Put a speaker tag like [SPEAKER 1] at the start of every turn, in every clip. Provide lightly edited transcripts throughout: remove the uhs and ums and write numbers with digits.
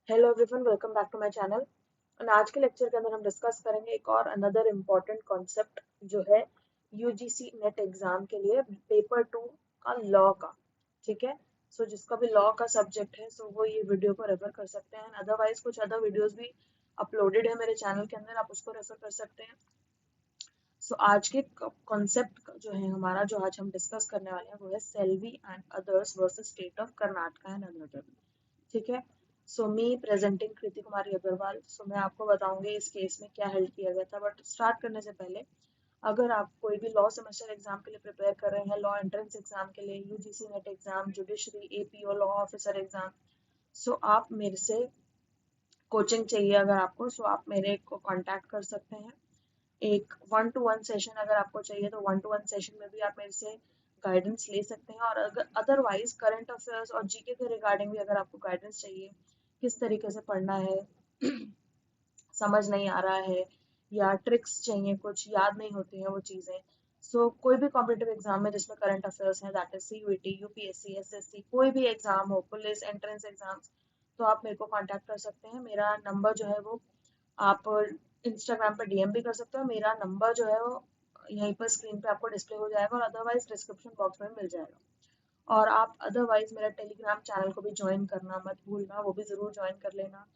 [SPEAKER 1] Hello everyone, welcome back to my channel. और आज के लेक्चर के अंदर हम डिस्कस करेंगे एक और अनदर इम्पॉर्टेंट कॉन्सेप्ट जो है यूजीसी नेट एग्जाम के लिए पेपर 2 का लॉ का। ठीक है, सो जिसका भी लॉ का सब्जेक्ट है सो वो ये वीडियो को रेफर कर सकते हैं। अदरवाइज कुछ अदर वीडियोस भी अपलोडेड है मेरे चैनल के अंदर, आप उसको रेफर कर सकते हैं। सो आज के कॉन्सेप्ट जो है हमारा, जो आज हम डिस्कस करने वाले हैं वो है Selvi and others versus state of Karnataka and another. ठीक है, सो मी प्रेजेंटिंग कृति कुमारी अग्रवाल। सो मैं आपको बताऊंगी इस केस में क्या हेल्प किया गया था। बट स्टार्ट करने से पहले, अगर आप कोई भी लॉ सेमेस्टर एग्जाम के लिए प्रिपेयर कर रहे हैं, लॉ एंट्रेंस एग्जाम के लिए, UGC NET exam, judiciary, APO, law officer exam, so आप मेरे से कोचिंग चाहिए अगर आपको, सो आप मेरे को कांटेक्ट कर सकते हैं। एक 1-to-1 सेशन अगर आपको चाहिए तो 1-to-1 सेशन में भी आप मेरे से गाइडेंस ले सकते हैं। और अगर अदरवाइज करंट अफेयर्स और जीके के रिगार्डिंग भी अगर आपको गाइडेंस चाहिए, किस तरीके से पढ़ना है, समझ नहीं आ रहा है, या ट्रिक्स चाहिए, कुछ याद नहीं होती हैं वो चीज़ें, सो कोई भी कॉम्पिटिटिव एग्जाम में जिसमें करंट अफेयर्स हैं, that is CUET, UPSC, SSC, कोई भी एग्जाम हो, पुलिस एंट्रेंस एग्जाम्स, तो आप मेरे को कांटेक्ट कर सकते हैं। मेरा नंबर जो है वो आप इंस्टाग्राम पर डीएम भी कर सकते हो। मेरा नंबर जो है वो यहीं पर स्क्रीन पे आपको डिस्प्ले हो जाएगा और अदरवाइज डिस्क्रिप्शन बॉक्स में मिल जाएगा। और आप अदरवाइज मेरा टेलीग्राम चैनल को भी ज्वाइन करना मत भूलना, वो भी ज़रूर ज्वाइन कर लेना।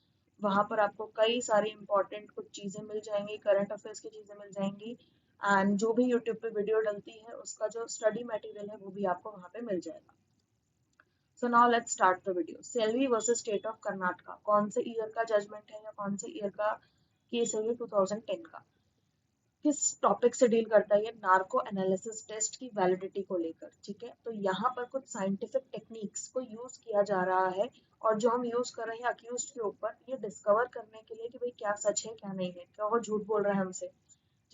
[SPEAKER 1] वहाँ पर आपको कई सारी इंपॉर्टेंट कुछ चीज़ें मिल जाएंगी, करंट अफेयर्स की चीज़ें मिल जाएंगी, एंड जो भी यूट्यूब पे वीडियो डलती है उसका जो स्टडी मटेरियल है वो भी आपको वहाँ पे मिल जाएगा। So now let's start the video. Selvi versus state of Karnataka, कौन से ईयर का जजमेंट है या कौन से ईयर का केस है ये? 2010 का। किस टॉपिक से डील करता है ये? नार्को एनालिसिस टेस्ट की वैलिडिटी को लेकर। ठीक है, तो यहाँ पर कुछ साइंटिफिक टेक्निक्स को यूज किया जा रहा है, और जो हम यूज कर रहे हैं अक्यूज के ऊपर, ये डिस्कवर करने के लिए कि भाई क्या सच है क्या नहीं है, क्या वो झूठ बोल रहा है हमसे।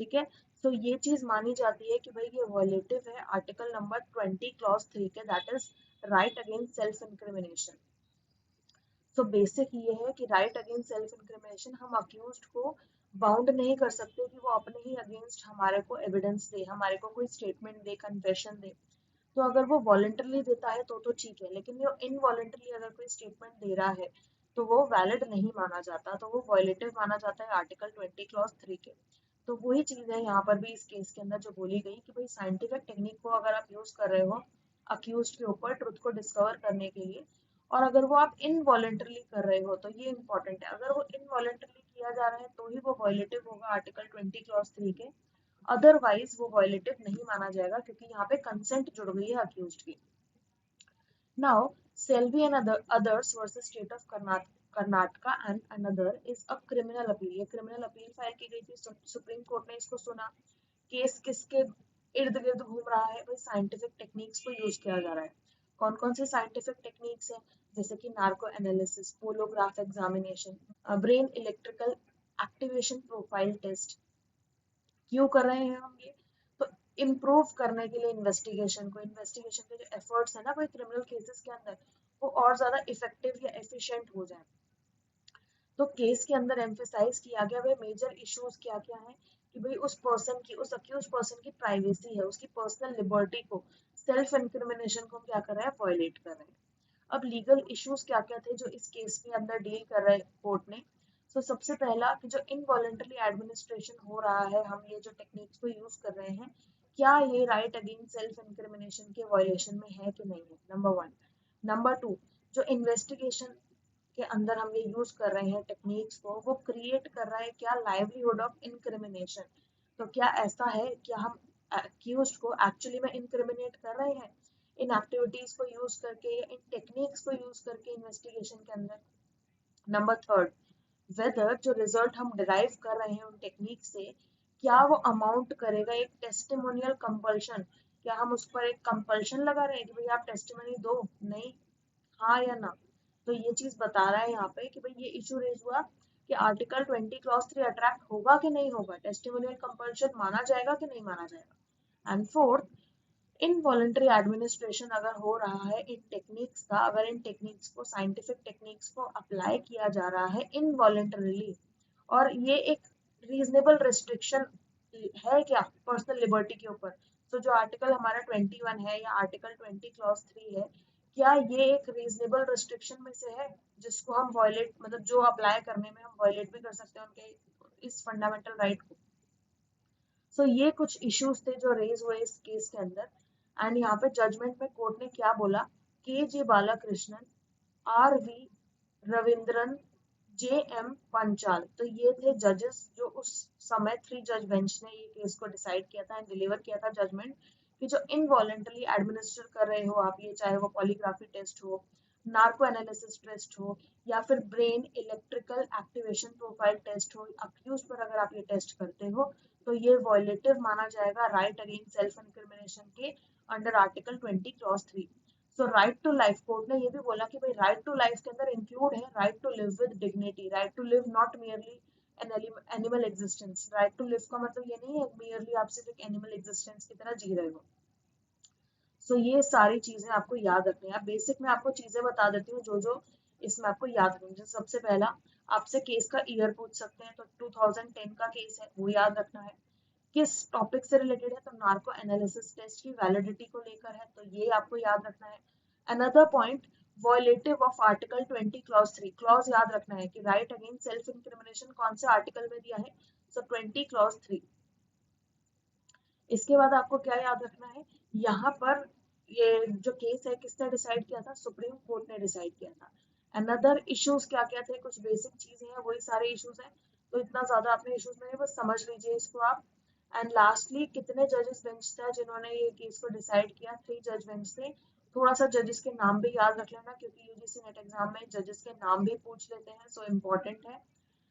[SPEAKER 1] ठीक है, तो ये चीज मानी जाती है कि भाई ये वॉयलेटिव है आर्टिकल नंबर 20 क्लॉज 3 के, that is right against self incrimination. तो बेसिक ये है कि राइट अगेंस्ट सेल्फ इंक्रिमिनेशन, हम अक्यूज्ड को बाउंड नहीं कर सकते कि वो अपने ही अगेंस्ट हमारे को एविडेंस दे, हमारे को कोई स्टेटमेंट दे, कन्फेशन दे। तो अगर वो वॉलंटरली देता है तो ठीक है, लेकिन वो इनवॉलंटरली अगर कोई स्टेटमेंट दे रहा है तो वो वैलिड नहीं माना जाता, तो वो वॉयलेटिव माना जाता है आर्टिकल 20 क्लॉज 3 के। तो वही चीज है यहाँ पर भी इस केस के अंदर जो बोली गई कि भाई साइंटिफिक टेक्निक को अगर आप यूज कर रहे हो अक्यूज के ऊपर ट्रुथ को डिस्कवर करने के लिए, और अगर वो आप इनवॉलंटरली कर रहे हो, तो ये इंपॉर्टेंट है, अगर वो इनवॉलंटरली किया जा रहा है तो ही वो वॉयलेटिव होगा आर्टिकल 20 क्लॉज 3 के। अदरवाइज वो वॉयलेटिव नहीं माना जाएगा क्योंकि यहाँ पे कंसेंट जुड़ गई है अक्यूज्ड की। Now, Selvi and others versus State of Karnataka and another is a criminal appeal. ये criminal appeal फाइल की गई थी, सुप्रीम कोर्ट ने इसको सुना। केस किसके इर्द गिर्द घूम रहा है? भाई साइंटिफिक टेक्निक्स को यूज किया जा रहा है। कौन कौन से साइंटिफिक टेक्निक्स हैं? जैसे कि narco analysis, polygraph examination, brain electrical activation profile test. क्यों कर रहे हैं हम ये? तो इम्प्रूव करने के लिए इन्वेस्टिगेशन के जो एफर्ट्स है ना कोई क्रिमिनल केसेस के अंदर, वो और ज्यादा इफेक्टिव या एफिशिएंट हो जाए। तो केस के अंदर एम्फेसाइज किया गया भाई मेजर इश्यूज क्या क्या है, कि भाई उस पर्सन की, उस अक्यूज पर्सन की प्राइवेसी है, उसकी पर्सनल लिबर्टी को, सेल्फ इंक्रिमिनेशन को क्या कर रहा है? वायलेट कर रहे हैं। अब लीगल इश्यूज क्या क्या थे जो इस केस के अंदर डील कर रहे कोर्ट ने? तो सबसे पहला कि जो इनवॉलेंटरी एडमिनिस्ट्रेशन हो रहा है, हम ये जो टेक्निक्स को यूज कर रहे हैं, क्या ये राइट अगेंस्ट सेल्फ इंक्रिमिनेशन के वायलेशन में है कि नहीं है? Number one. नंबर टू, जो इन्वेस्टिगेशन के अंदर हम ये यूज कर रहे हैं टेक्निक्स को, वो क्रिएट कर रहा है क्या? Livelihood of incrimination. तो क्या ऐसा है, क्या हम एक्यूज को एक्चुअली में इनक्रिमिनेट कर रहे हैं इन एक्टिविटीज को यूज करके या इन टेक्निक्स को यूज करके इन्वेस्टिगेशन के अंदर? नंबर थर्ड, वेदर जो रिजल्ट हम डिराइव कर रहे हैं उन टेक्निक से, क्या वो अमाउंट करेगा एक टेस्टिमोनियल कंपल्शन? क्या हम उस पर एक कंपल्शन लगा रहे हैं कि भाई आप टेस्टिमोनी दो? नहीं, हाँ या ना? तो ये चीज बता रहा है यहाँ पे कि भाई ये इशू रेज हुआ कि आर्टिकल 20 क्लॉज 3 अट्रैक्ट होगा कि नहीं होगा, टेस्टिमोनियल कंपल्शन माना जाएगा कि नहीं माना जाएगा। एंड फोर्थ, इनवॉलेंटरी एडमिनिस्ट्रेशन अगर हो रहा है इन टेक्निक्स का, अगर इन टेक्निक्स को, साइंटिफिक टेक्निक्स को अप्लाई किया जा रहा है इनवॉलेंटरली, और ये एक रीजनेबल रिस्ट्रिक्शन है क्या पर्सनल लिबर्टी के ऊपर? तो जो आर्टिकल हमारा 21 है या आर्टिकल 20 क्लॉज 3 है, क्या ये एक रीजनेबल रिस्ट्रिक्शन में से है? जिसको हम वॉयलेट मतलब जो अप्लाई करने में हम वॉयलेट भी कर सकते हैं उनके इस फंडामेंटल राइट को। सो ये कुछ इश्यूज थे जो रेज हुए इस केस के अंदर। एंड यहाँ पे जजमेंट में कोर्ट ने क्या बोला, K J Balakrishnan, R V Raveendran, J M Panchal, तो ये थे जजेस जो उस समय 3 जज बेंच ने ये केस को डिसाइड किया था एंड डिलीवर किया था जजमेंट कि जो इनवॉलेंटरली एडमिनिस्टर कर रहे हो आप ये, चाहे वो पॉलीग्राफी टेस्ट हो, नार्को एनालिसिस टेस्ट हो, या फिर brain electrical activation profile test हो, अक्यूज पर अगर आप ये टेस्ट करते हो तो ये वॉयलेटिव माना जाएगा राइट अगेंस्ट सेल्फ इंक्रिमिनेशन के under article 20 clause 3। So right to life, court ने ये भी बोला कि भाई राइट टू लाइफ के अंदर इंक्लूड है right to live with dignity, right to live not merely an animal existence. Right to live का मतलब ये नहीं है मियरली आप सिर्फ एक एनिमल एग्जिस्टेंस की तरह जी रहे हो। सो ये सारी चीजें आपको याद रखनी है। बेसिक में आपको चीजें बता देती हूँ जो जो इसमें आपको याद रखनी है। सबसे पहला, आपसे केस का ईयर पूछ सकते हैं, तो 2010 का केस है वो याद रखना है। किस टॉपिक से रिलेटेड है, तो नार्को एनालिसिस टेस्ट की वैलिडिटी को लेकर है, तो ये आपको याद रखना है। Another point, violative of article 20 clause 3, clause याद रखना है कि राइट अगेंस्ट सेल्फ इंक्रिमिनेशन कौन से आर्टिकल में दिया है, सो 20 क्लॉज 3। इसके बाद आपको क्या याद रखना है, यहाँ पर ये जो केस है किसने डिसाइड किया था, सुप्रीम कोर्ट ने डिसाइड किया था। अनदर इश्यूज क्या क्या थे, कुछ बेसिक चीजें हैं वही सारे इश्यूज हैं, तो इतना ज्यादा अपने इश्यूज में बस समझ लीजिए इसको आप। एंड लास्टली, कितने जजेस बेंच था जिन्होंने ये केस को डिसाइड किया, 3 जज बेंच थे। थोड़ा सा जजेस के नाम भी याद रख लेना क्योंकि यूजीसी नेट एग्जाम में जजेस के नाम भी पूछ लेते हैं, सो इम्पोर्टेंट है।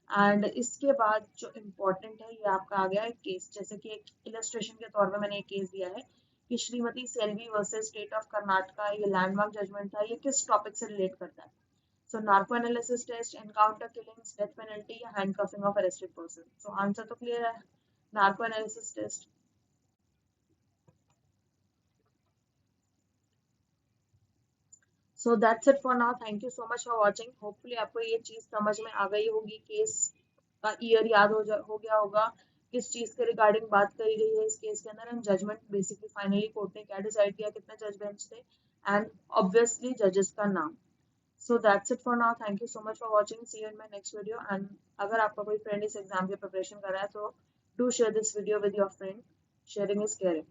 [SPEAKER 1] एंड इसके बाद जो इम्पोर्टेंट है ये आपका आ गया एक केस, जैसे कि एक इलस्ट्रेशन के तौर पे मैंने एक केस दिया है कि Shrimati Selvi versus state of Karnataka, ये लैंडमार्क जजमेंट था, ये किस टॉपिक से रिलेट करता है। So narco analysis test, encounter killings, death penalty या handcuffing of arrested person. So answer तो क्लियर है, narco analysis test. So that's it for now, thank you so much for watching. Hopefully आपको ये चीज समझ में आ गई होगी, केस का ईयर याद हो गया होगा, किस चीज के रिगार्डिंग बात करी गई है इस केस के अंदर, and judgement basically finally court ने क्या डिसाइड किया, कितने जज बेंच थे, एंड ऑब्वियसली जजेस का नाम। So that's it for now, thank you so much for watching, see you in my next video. And अगर आपका कोई फ्रेंड इस एग्जाम की प्रिपरेशन कर रहा है तो do share this video with your friend, sharing is caring.